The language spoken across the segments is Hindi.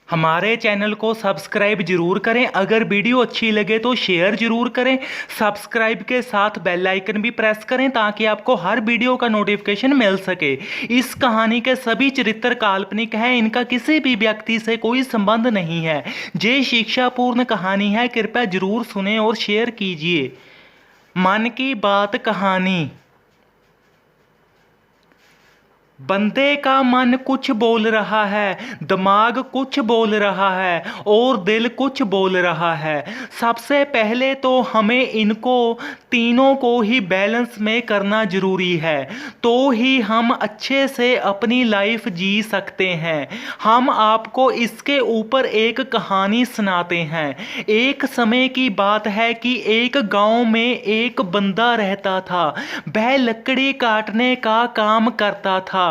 हमारे चैनल को सब्सक्राइब जरूर करें। अगर वीडियो अच्छी लगे तो शेयर जरूर करें। सब्सक्राइब के साथ बेल आइकन भी प्रेस करें ताकि आपको हर वीडियो का नोटिफिकेशन मिल सके। इस कहानी के सभी चरित्र काल्पनिक हैं, इनका किसी भी व्यक्ति से कोई संबंध नहीं है। ये शिक्षापूर्ण कहानी है, कृपया जरूर सुने और शेयर कीजिए। मन की बात कहानी। बंदे का मन कुछ बोल रहा है, दिमाग कुछ बोल रहा है और दिल कुछ बोल रहा है। सबसे पहले तो हमें इनको तीनों को ही बैलेंस में करना जरूरी है, तो ही हम अच्छे से अपनी लाइफ जी सकते हैं। हम आपको इसके ऊपर एक कहानी सुनाते हैं। एक समय की बात है कि एक गांव में एक बंदा रहता था। वह लकड़ी काटने का काम करता था,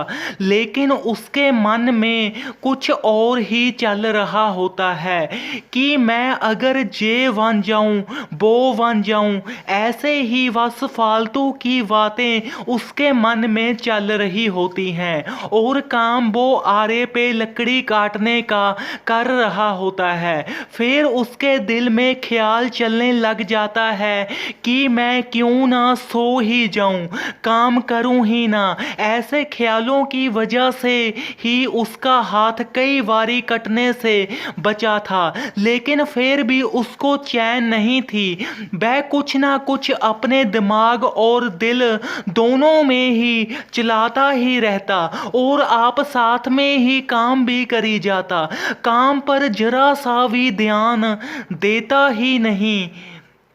लेकिन उसके मन में कुछ और ही चल रहा होता है कि मैं अगर ये बन जाऊं, वो बन जाऊं। ऐसे ही बस फालतू की बातें उसके मन में चल रही होती हैं और काम वो आरे पे लकड़ी काटने का कर रहा होता है। फिर उसके दिल में ख्याल चलने लग जाता है कि मैं क्यों ना सो ही जाऊं, काम करूं ही ना। ऐसे ख्यालों की वजह से ही उसका हाथ कई बारी कटने से बचा था, लेकिन फिर भी उसको चैन नहीं थी। वह कुछ ना कुछ अपने दिमाग और दिल दोनों में ही चलाता ही रहता और आप साथ में ही काम भी करी जाता। काम पर जरा सा भी ध्यान देता ही नहीं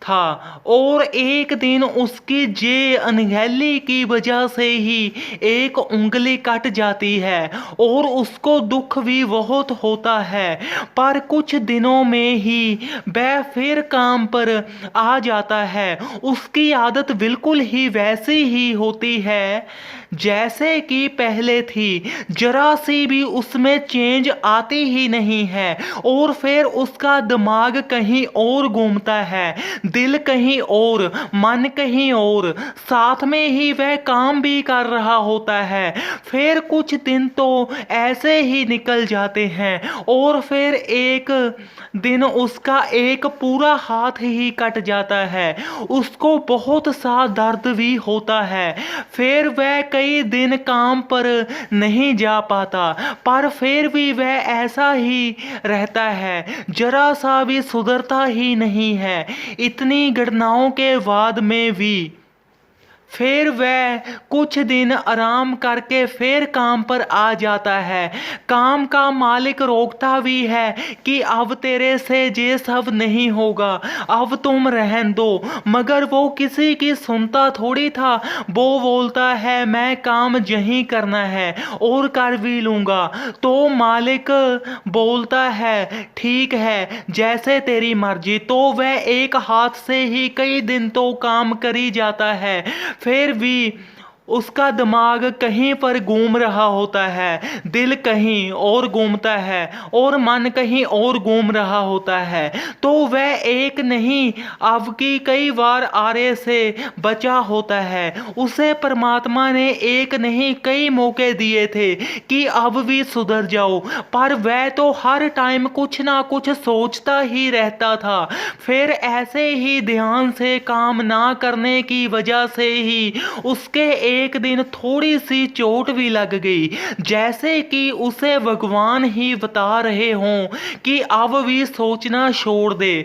था। और एक दिन उसकी जे अनगहली की वजह से ही एक उंगली कट जाती है और उसको दुख भी बहुत होता है। पर कुछ दिनों में ही वह फिर काम पर आ जाता है। उसकी आदत बिल्कुल ही वैसी ही होती है जैसे कि पहले थी, जरा सी भी उसमें चेंज आती ही नहीं है। और फिर उसका दिमाग कहीं और घूमता है, दिल कहीं और, मन कहीं और, साथ में ही वह काम भी कर रहा होता है। फिर कुछ दिन तो ऐसे ही निकल जाते हैं और फिर एक दिन उसका एक पूरा हाथ ही कट जाता है। उसको बहुत सा दर्द भी होता है। फिर वह कई दिन काम पर नहीं जा पाता, पर फिर भी वह ऐसा ही रहता है, जरा सा भी सुधरता ही नहीं है। इतनी घटनाओं के बाद में भी फिर वह कुछ दिन आराम करके फिर काम पर आ जाता है। काम का मालिक रोकता भी है कि अब तेरे से ये सब नहीं होगा, अब तुम रहन दो। मगर वो किसी की सुनता थोड़ी था। वो बोलता है मैं काम यहीं करना है और कर भी लूँगा। तो मालिक बोलता है ठीक है, जैसे तेरी मर्जी। तो वह एक हाथ से ही कई दिन तो काम करी जाता है। फिर भी उसका दिमाग कहीं पर घूम रहा होता है, दिल कहीं और घूमता है और मन कहीं और घूम रहा होता है। तो वह एक नहीं अब की कई बार आरे से बचा होता है। उसे परमात्मा ने एक नहीं कई मौके दिए थे कि अब भी सुधर जाओ, पर वह तो हर टाइम कुछ ना कुछ सोचता ही रहता था। फिर ऐसे ही ध्यान से काम ना करने की वजह से ही उसके एक दिन थोड़ी सी चोट भी लग गई, जैसे कि उसे भगवान ही बता रहे हों कि अब भी सोचना छोड़ दे।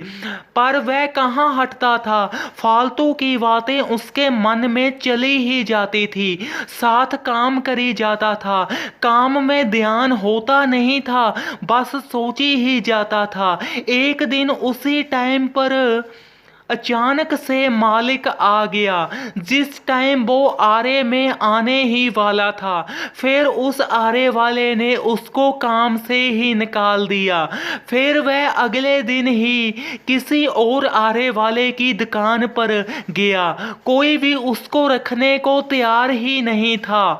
पर वह कहाँ हटता था, फालतू की बातें उसके मन में चली ही जाती थी, साथ काम करी जाता था। काम में ध्यान होता नहीं था, बस सोची ही जाता था। एक दिन उसी टाइम पर अचानक से मालिक आ गया, जिस टाइम वो आरे में आने ही वाला था। फिर उस आरे वाले ने उसको काम से ही निकाल दिया। फिर वह अगले दिन ही किसी और आरे वाले की दुकान पर गया। कोई भी उसको रखने को तैयार ही नहीं था,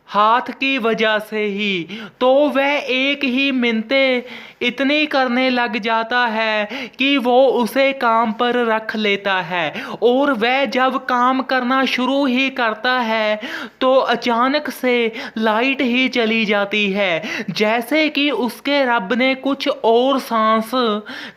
हाथ की वजह से ही। तो वह एक ही मिन्नते इतनी करने लग जाता है कि वो उसे काम पर रख लेता है और वह जब काम करना शुरू ही करता है तो अचानक से लाइट ही चली जाती है, जैसे कि उसके रब ने कुछ और सांस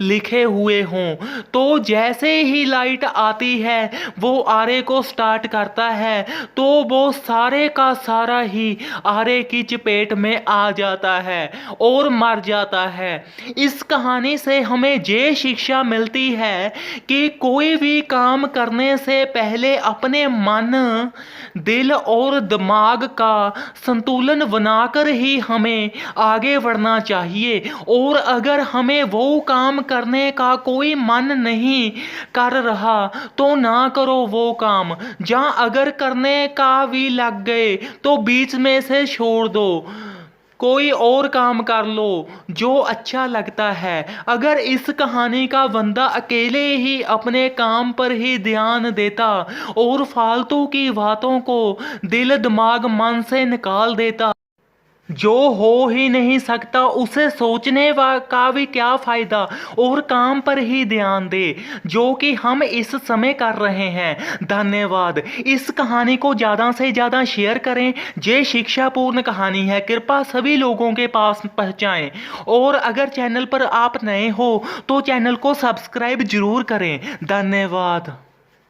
लिखे हुए हों। तो जैसे ही लाइट आती है वो आरे को स्टार्ट करता है तो वो सारे का सारा ही आरे की चपेट में आ जाता है और मर जाता है। इस कहानी से हमें ये शिक्षा मिलती है कि कोई भी काम करने से पहले अपने मन, दिल और दिमाग का संतुलन बनाकर ही हमें आगे बढ़ना चाहिए। और अगर हमें वो काम करने का कोई मन नहीं कर रहा तो ना करो वो काम, जहाँ अगर करने का भी लग गए तो बीच में से छोड़ दो, कोई और काम कर लो जो अच्छा लगता है। अगर इस कहानी का बंदा अकेले ही अपने काम पर ही ध्यान देता और फालतू की बातों को दिल दिमाग मन से निकाल देता जो हो ही नहीं सकता, उसे सोचने का भी क्या फायदा, और काम पर ही ध्यान दे जो कि हम इस समय कर रहे हैं। धन्यवाद। इस कहानी को ज़्यादा से ज़्यादा शेयर करें। ये शिक्षापूर्ण कहानी है, कृपया सभी लोगों के पास पहुंचाएं। और अगर चैनल पर आप नए हो तो चैनल को सब्सक्राइब जरूर करें। धन्यवाद।